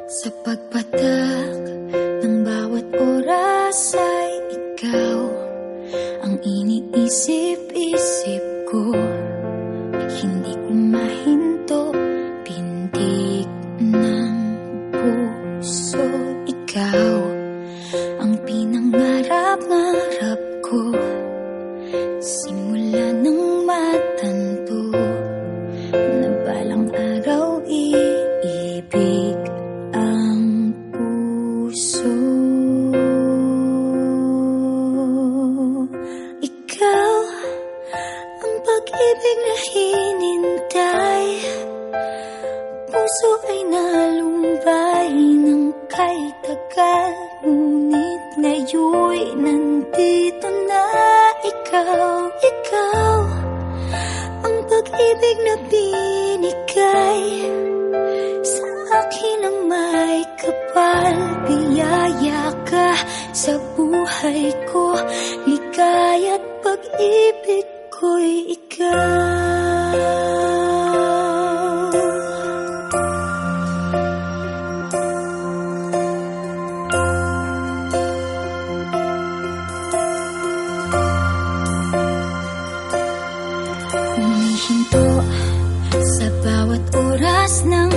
Sa pagpatak ng bawat oras ay ikaw ang iniisip-isip ko. Hindi ko mahinto, pintig ng puso. Ikaw ang pinangarap-ngarap ko, simula nang matanto na balang araw iibig ang puso. Ikaw ang pag-ibig na hinintay, puso ay nalumbay ng kay tagal, ngunit ngayon'y nandito na ikaw. Ikaw ang pag-ibig na binigay sa akin ang may kapal. Biyaya ka sa buhay ko, ligaya't pag-ibig ko'y ikaw. Humihinto sa bawat oras ng